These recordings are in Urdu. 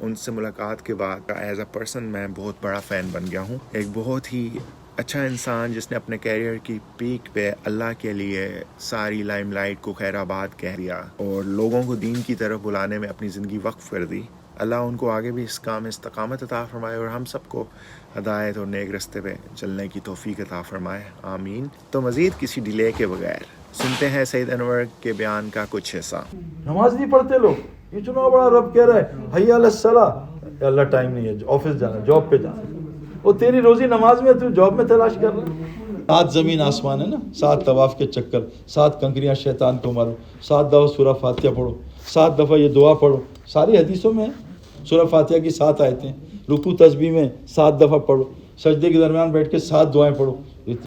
ان سے ملاقات کے بعد ایز اے پرسن میں بہت بڑا فین بن گیا ہوں. ایک بہت ہی اچھا انسان جس نے اپنے کیریئر کی پیک پہ اللہ کے لیے ساری لائم لائٹ کو خیر آباد کہہ دیا اور لوگوں کو دین کی طرف بلانے میں اپنی زندگی وقف کر دی. اللہ ان کو آگے بھی اس کام میں استقامت عطا فرمائے اور ہم سب کو ہدایت اور نیک رستے پہ چلنے کی توفیق عطا فرمائے, آمین. تو مزید کسی ڈیلے کے بغیر سنتے ہیں سید انور کے بیان کا کچھ حصہ. نماز نہیں پڑھتے لوگ, یہ چنا بڑا رب کہہ رہا ہے حی علی الصلاۃ, اللہ ٹائم نہیں ہے, آفس جانا, جاب پہ جانا, وہ تیری روزی نماز میں, تو جاب میں تلاش کر رہا ہے. 7 زمین آسمان ہے نا, 7 طواف کے چکر, 7 کنکریاں شیطان کو مارو, 7 دفعہ سورہ فاتحہ پڑھو, 7 دفعہ یہ دعا پڑھو, ساری حدیثوں میں سورہ فاتحہ کی 7 آیتیں, رکوع تسبیح میں 7 دفعہ پڑھو, سجدے کے درمیان بیٹھ کے 7 دعائیں پڑھو.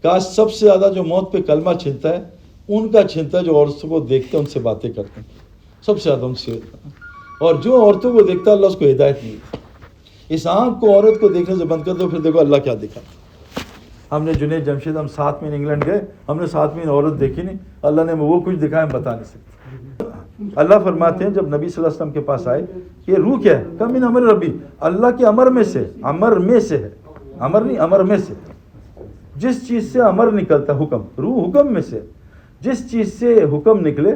کاش سب سے زیادہ جو موت پہ کلمہ چھنتا ہے ان کا چھنتا ہے جو عورتوں کو دیکھتے ہیں ان سے باتیں کرتے ہیں, سب سے زیادہ ان سے. اور جو عورتوں کو دیکھتا ہے اللہ اس کو ہدایت نہیں دیتا. اس آنکھ کو عورت کو دیکھنے سے بند کر دو, پھر دیکھو اللہ کیا دکھاتا. ہم نے جنید جمشید, ہم 7 مہینے انگلینڈ گئے, ہم نے 7 مہینے عورت دیکھی نہیں, اللہ نے وہ کچھ دکھایا ہم بتا نہیں سکتے. اللہ فرماتے ہیں جب نبی صلی اللہ علیہ وسلم کے پاس آئے, یہ روح کیا ہے؟ کم من امر ربی, اللہ کے امر میں سے, امر میں سے ہے, امر نہیں امر میں سے, جس چیز سے امر نکلتا حکم, روح حکم میں سے, جس چیز سے حکم نکلے.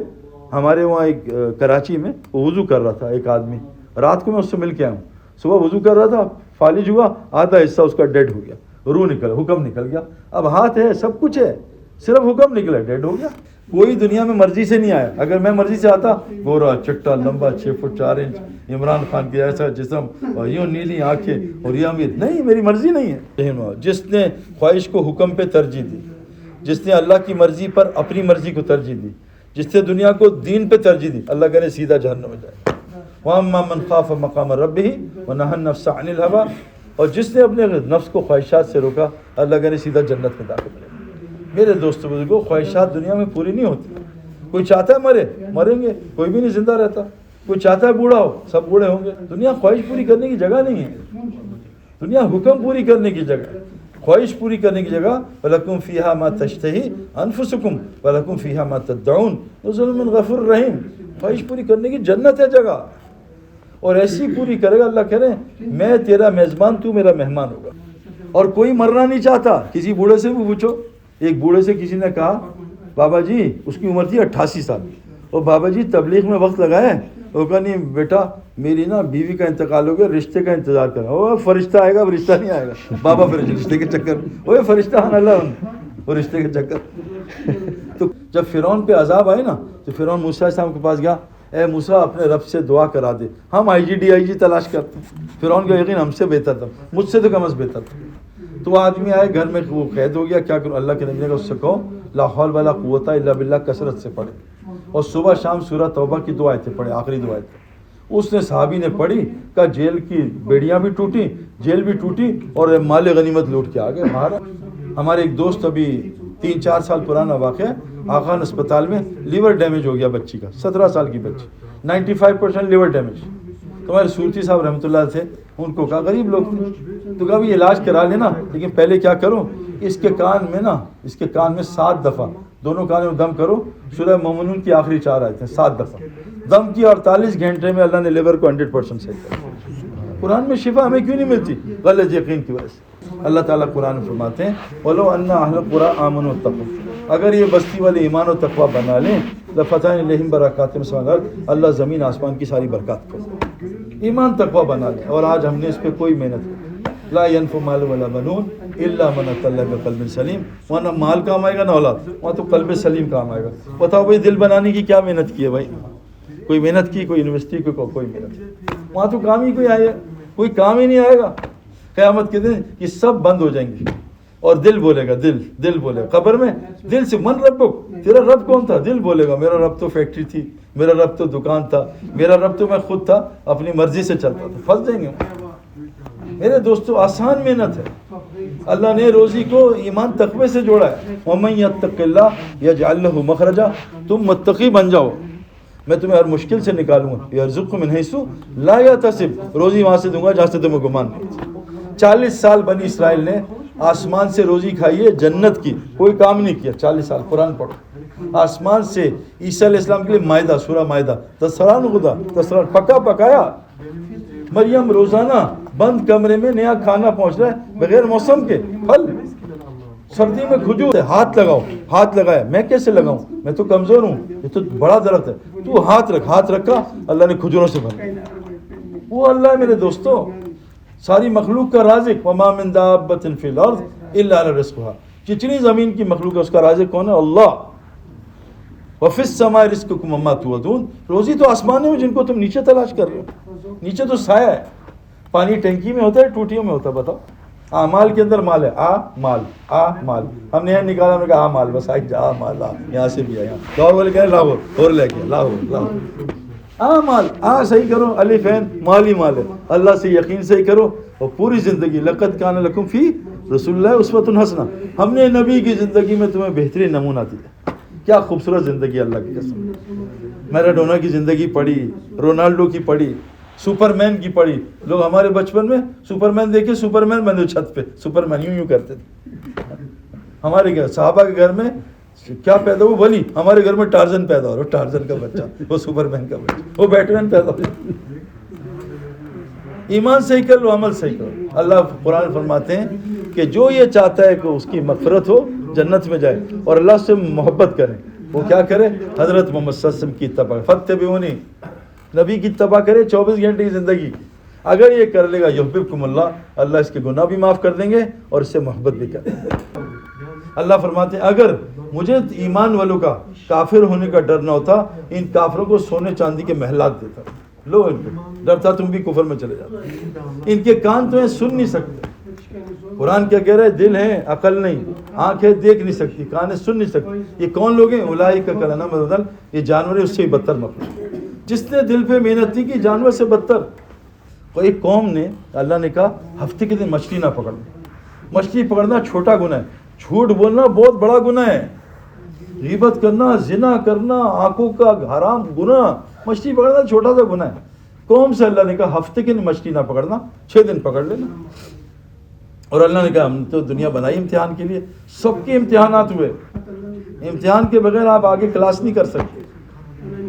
ہمارے وہاں ایک کراچی میں وضو کر رہا تھا ایک آدمی, رات کو میں اس سے مل کے آیا ہوں, صبح وضو کر رہا تھا, فالج ہوا, آدھا حصہ اس کا ڈیڈ ہو گیا, روح نکل, حکم نکل گیا. اب ہاتھ ہے, سب کچھ ہے, صرف حکم نکلا, ڈیڈ ہو گیا. کوئی دنیا میں مرضی سے نہیں آیا. اگر میں مرضی سے آتا, گورا چٹا لمبا 6 فٹ 4 انچ, عمران خان کی ایسا جسم اور یوں نیلی آنکھیں اور یہ امیر, نہیں, میری مرضی نہیں ہے. جس نے خواہش کو حکم پہ ترجیح دی, جس نے اللہ کی مرضی پر اپنی مرضی کو ترجیح دی, جس نے دنیا کو دین پہ ترجیح دی, اللہ کہنے سیدھا جہنم میں جائے. وَأَمَّا مَنْ خَافَ مَقَامَ رَبِّهِ وَنَهَى النَّفْسَ عَنِ الْهَوَىٰ, اور جس نے اپنے نفس کو خواہشات سے روکا, اللہ کہنے سیدھا جنت میں داخل کرے. میرے دوستوں بزرگوں, خواہشات دنیا میں پوری نہیں ہوتی. کوئی چاہتا ہے مرے, مریں گے, کوئی بھی نہیں زندہ رہتا. کوئی چاہتا ہے بوڑھا ہو, سب بوڑھے ہوں گے. دنیا خواہش پوری کرنے کی جگہ نہیں ہے, دنیا حکم پوری کرنے کی جگہ, خواہش پوری کرنے کی جگہ. وَلَكُمْ فِيهَا مَا تَشْتَهِي أَنفُسُكُمْ وَلَكُمْ فِيهَا مَا تَدَّعُونَ نُزُلٌ مِّن غَفُورٍ رَّحِيمٍ. خواہش پوری کرنے کی جنت ہے جگہ, اور ایسی پوری کرے گا. اللہ کہہ رہے ہیں میں تیرا میزبان, تو میرا مہمان ہوگا. اور کوئی مرنا نہیں چاہتا. کسی بوڑھے سے بھی پوچھو, ایک بوڑھے سے کسی نے کہا بابا جی, اس کی عمر تھی 88 سال, اور بابا جی تبلیغ میں وقت لگائے. وہ کہا نہیں بیٹا, میری نا بیوی کا انتقال ہو گیا, رشتے کا انتظار کرنا. وہ فرشتہ آئے گا, رشتہ نہیں آئے گا. بابا پھر رشتے کے چکر, وہ فرشتہ آنا, اللہ وہ رشتے کے چکر. تو جب فرعون پہ عذاب آئے نا, تو فرعون موسیٰ علیہ السلام کے پاس گیا, اے موسیٰ اپنے رب سے دعا کرا دے. ہم آئی جی تلاش کرتے ہیں. فرعون کا یقین ہم سے بہتر تھا, مجھ سے تو کم از بہتر تھا. تو آدمی آئے, گھر میں وہ قید ہو گیا, کیا کروں. اللہ کے نبی نے کہا اس سے کہو لا حول ولا قوت الا باللہ کثرت سے پڑھے, اور صبح شام سورہ توبہ کی 2 آیتیں پڑھے, آخری 2 آیتیں. اس نے صحابی نے پڑھی, کہا جیل کی بیڑیاں بھی ٹوٹی, جیل بھی ٹوٹی, اور مال غنیمت لوٹ کے آگے باہر. ہمارے ایک دوست, ابھی 3-4 سال پرانا واقعہ, آخان اسپتال میں لیور ڈیمیج ہو گیا بچی کا, 17 سال کی بچی, 95% لیور ڈیمیج. تو ہمارے صورتی صاحب رحمۃ اللہ تھے, ان کو کہا, غریب لوگ تھے, تو کہا بھی علاج کرا لینا, لیکن پہلے کیا کرو, اس کے کان میں نا, اس کے کان میں 7 دفعہ دونوں کانوں میں دم کرو, سورہ مومنون کی آخری 4 آیتیں ہیں, 7 دفعہ دم کی. 48 گھنٹے میں اللہ نے لیور کو 100% صحیح کیا. قرآن میں شفا ہمیں کیوں نہیں ملتی؟ غلط یقین کی وجہ سے. اللہ تعالیٰ قرآن میں فرماتے ہیں وَلَوْ أَنَّ أَهْلَ الْقُرَىٰ آمَنُوا وَاتَّقُوا, اگر یہ بستی والے ایمان و تقوی بنا لیں, لَفَتَحْنَا عَلَيْهِمْ بَرَكَاتٍ مِّنَ السَّمَاءِ وَالْأَرْضِ, اللہ زمین آسمان کی ساری برکات کر. ایمان تقوی بنا لیں, اور آج ہم نے اس پہ کوئی محنت کی. لا ينفع مال ولا بنون الا من اتى الله بقلب سلیم. وہاں نہ مال کام آئے گا نہ اولاد, وہاں تو قلب سلیم کام آئے گا. بتاؤ بھائی, دل بنانے کی کیا محنت کی ہے بھائی؟ کوئی محنت کی, کوئی یونیورسٹی کوئی محنت, وہاں تو کام ہی کوئی آئے, کوئی کام ہی نہیں آئے گا. قیامت کے دن یہ سب بند ہو جائیں گے, اور دل بولے گا, دل بولے گا قبر میں, دل سے من ربک, تیرا رب کون تھا؟ دل بولے گا میرا رب تو فیکٹری تھی, میرا رب تو دکان تھا, میرا رب تو میں خود تھا, اپنی مرضی سے چلتا تھا. پھنس جائیں گے میرے دوستو. آسان محنت ہے, اللہ نے روزی کو ایمان تقوی سے جوڑا ہے. وَمَن يَتَّقِ اللَّهَ يَجْعَل لَّهُ مَخْرَجًا, تم متقی بن جاؤ, میں تمہیں ہر مشکل سے نکالوں گا. يَرْزُقْهُ مِنْ حَيْثُ لَا يَحْتَسِبُ, روزی وہاں سے دوں گا جہاں سے تمہیں گمان نہیں. 40 سال بنی اسرائیل نے آسمان سے روزی کھائی ہے جنت کی, کوئی کام نہیں کیا. 40 سال قرآن پڑھو. آسمان سے عیسیٰ علیہ السلام کے لیے مائدہ, سورہ مائدہ, دسترخوان خدا, دسترخوان پکا پکایا, مریم روزانہ بند کمرے میں نیا کھانا پہنچ رہا ہے بغیر موسم کے پھل. سردی میں کھجور ہاتھ لگاؤ, ہاتھ لگایا, میں کیسے لگاؤں, میں تو کمزور ہوں, یہ تو بڑا درخت ہے, تو ہاتھ رکھا, اللہ نے کھجوروں سے بھر دیا. وہ اللہ ہے میرے دوستو, ساری مخلوق کا رازق. وما من دابۃ فی الارض الا علی رزقها, جتنی زمین کی مخلوق ہے اس کا رازق کون ہے؟ اللہ. وفی السماء رزقکم وما توعدون, روزی تو آسمانوں میں جن کو تم نیچے تلاش کر رہے ہو. نیچے تو سایہ ہے, پانی ٹینکی میں ہوتا ہے ٹوٹیوں میں ہوتا ہے؟ بتاؤ. مال کے اندر مال ہے, مال ہم نے یہاں نکالا, ہم نے کہا مال, بس آ مال, یہاں سے بھی آیا, لاہور والے کہیں لاہور, اور لے کے لاہور مال, صحیح کرو, الف عین مال ہی مال ہے. اللہ سے یقین صحیح کرو, اور پوری زندگی لقد کان لکم فی رسول اللہ اسوۃ حسنہ, ہم نے نبی کی زندگی میں تمہیں بہترین نمونہ دیا. کیا خوبصورت زندگی, اللہ کی قسم. میراڈونا کی زندگی پڑھی, رونالڈو کی پڑھی, سپرمین کی پڑھی. لوگ ہمارے بچپن میں سپرمین دیکھے, سپرمین بندے چھت پہ سپرمین یوں کرتے تھے. ہمارے گھر صحابہ کے گھر میں کیا پیدا ہوا؟ ولی. ہمارے گھر میں ٹارزن پیدا ہو رہا, ٹارزن کا بچہ, وہ سپرمین کا بچہ, وہ بیٹمین پیدا ہو جائے. ایمان صحیح کر لو, عمل صحیح کرو. اللہ قرآن فرماتے ہیں کہ جو یہ چاہتا ہے کہ اس کی مغفرت ہو, جنت میں جائے, اور اللہ سے محبت کرے, وہ کیا کرے؟ حضرت محمد صلی اللہ علیہ وسلم کی اتباع, فاتبعونی, نبی کی اتباع کرے 24 گھنٹے کی زندگی. اگر یہ کر لے گا یحببکم اللہ, اللہ اس کے گناہ بھی معاف کر دیں گے اور اس سے محبت بھی کر دیں گے. اللہ فرماتے ہیں اگر مجھے ایمان والوں کا کافر ہونے کا ڈر نہ ہوتا, ان کافروں کو سونے چاندی کے محلات دیتا. لو ان کو ڈرتا, تم بھی کفر میں چلے جاتے. ان کے کان تمہیں سن نہیں سکتے. قرآن کیا کہہ رہا ہے؟ دل ہے عقل نہیں, آنکھ ہے دیکھ نہیں سکتی, کان ہے سن نہیں سکتی. یہ کون لوگ ہیں؟ اولئک کالانعام بل اضل, یہ جانور ہے اس سے بھی بدتر مخلوق. جس نے دل پہ محنت نہیں کی, جانور سے بدتر. کوئی قوم نے, اللہ نے کہا ہفتے کے دن مچھلی نہ پکڑنا. مچھلی پکڑنا چھوٹا گناہ ہے, جھوٹ بولنا بہت بڑا گناہ ہے, غیبت کرنا, زنا کرنا, آنکھوں کا حرام گناہ, مچھلی پکڑنا چھوٹا سا گناہ ہے. قوم سے اللہ نے کہا ہفتے کے دن مچھلی نہ پکڑنا, 6 دن پکڑ لینا. اور اللہ نے کہا ہم تو دنیا بنائی امتحان کے لیے, سب کے امتحانات ہوئے. امتحان کے بغیر آپ آگے کلاس نہیں کر سکتے,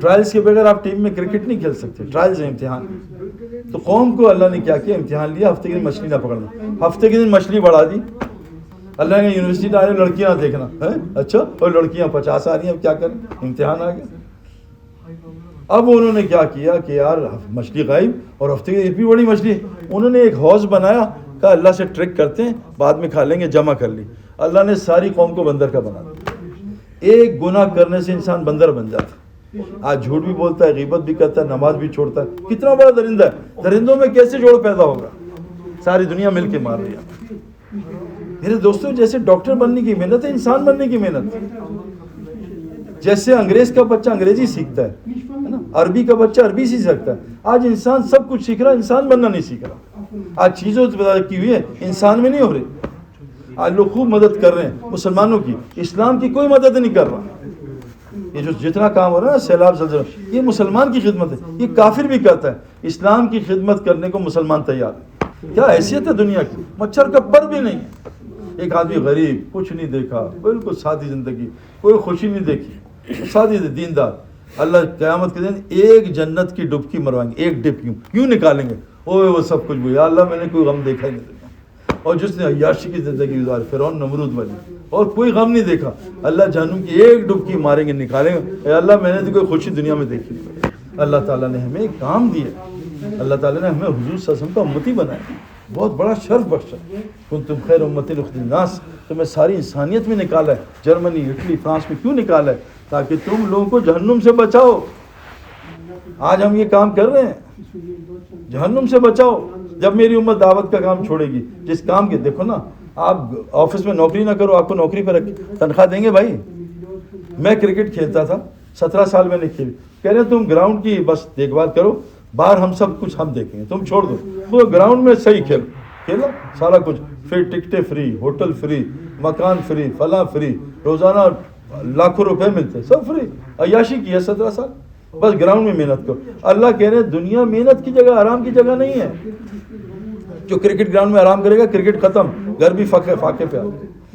ٹرائلز کے بغیر آپ ٹیم میں کرکٹ نہیں کھیل سکتے, ٹرائلز ہیں, امتحان. تو قوم کو اللہ نے کیا کیا؟ امتحان لیا, ہفتے کے دن مچھلی نہ پکڑنا. ہفتے کے دن مچھلی بڑھا دی. اللہ نے یونیورسٹی میں آ رہے لڑکیاں دیکھنا, اچھا, اور لڑکیاں 50 آ رہی ہیں, اب کیا کریں, امتحان آ گیا. اب انہوں نے کیا کیا کہ یار مچھلی غائب, اور ہفتے کی اتنی بڑی مچھلی. انہوں نے ایک حوض بنایا, کہا اللہ سے ٹرک کرتے ہیں, بعد میں کھا لیں گے, جمع کر لی. اللہ نے ساری قوم کو بندر کا بنا دیا. ایک گناہ کرنے سے انسان بندر بن جاتا. آج جھوٹ بھی بولتا ہے, غیبت بھی کرتا ہے, نماز بھی چھوڑتا ہے. کتنا بڑا درندہ ہے, درندوں میں کیسے جوڑ پیدا ہوگا؟ ساری دنیا مل کے مار رہی ہے. میرے دوستوں, جیسے ڈاکٹر بننے کی محنت ہے, انسان بننے کی محنت. جیسے انگریز کا بچہ انگریزی سیکھتا ہے نا, عربی کا بچہ عربی سیکھ سکتا ہے. آج انسان سب کچھ سیکھ رہا, انسان بننا نہیں سیکھ رہا. آج چیزوں کی ہوئی ہے, انسان میں نہیں ہو رہی. آج لوگ خوب مدد کر رہے ہیں مسلمانوں کی, اسلام کی کوئی مدد نہیں کر رہا. یہ جو جتنا کام ہو رہا ہے, سیلاب زلزلہ, یہ مسلمان کی خدمت ہے. یہ کافر بھی کرتا ہے, اسلام کی خدمت کرنے کو مسلمان تیار ہے. کیا حیثیت ہے دنیا کی, مچھر کا پر بھی نہیں ہے. ایک آدمی غریب, کچھ نہیں دیکھا, بالکل سادی زندگی, کوئی خوشی نہیں دیکھی, سادی دیندار. اللہ قیامت کے دن ایک جنت کی ڈبکی مروائیں گے, ایک ڈپ یوں نکالیں گے, اوے وہ سب کچھ یا اللہ میں نے کوئی غم دیکھا ہی نہیں. اور جس نے عیاشی کی زندگی گزاری, فرعون نمرود والی, اور کوئی غم نہیں دیکھا, اللہ جہنم کی ایک ڈبکی ماریں گے, نکالیں گے, اے اللہ میں نے تو کوئی خوشی دنیا میں دیکھی نہیں. اللہ تعالیٰ نے ہمیں ایک کام دیا, اللہ تعالیٰ نے ہمیں حضور صلی اللہ علیہ وسلم کا امتی بنایا, بہت بڑا شرف بخشا. کنتم خیر امۃ اخرجت للناس, تمہیں ساری انسانیت میں نکالا ہے. جرمنی, اٹلی, فرانس میں کیوں نکالا ہے؟ تاکہ تم لوگوں کو جہنم سے بچاؤ. آج ہم یہ کام کر رہے ہیں, جہنم سے بچاؤ. جب میری امت دعوت کا کام چھوڑے گی, جس کام کے, دیکھو نا, آپ آفس میں نوکری نہ کرو, آپ کو نوکری پہ رکھ تنخواہ دیں گے بھائی. میں کرکٹ کھیلتا تھا, 17 سال میں نے کھیلی. کہہ رہے تم گراؤنڈ کی بس دیکھ بھال کرو, باہر ہم سب کچھ ہم دیکھیں گے, تم چھوڑ دو. تو گراؤنڈ میں صحیح کھیلو, سارا کچھ پھر, ٹکٹیں فری, ہوٹل فری, مکان فری, فلاں فری, روزانہ لاکھوں روپے ملتے, سب فری. عیاشی کی ہے 17 سال, بس گراؤنڈ میں محنت کرو. اللہ کہہ رہے ہیں دنیا محنت کی جگہ, آرام کی جگہ نہیں ہے. جو کرکٹ گراؤنڈ میں آرام کرے گا, کرکٹ ختم, گھر بھی فاقے پہ آ گئے.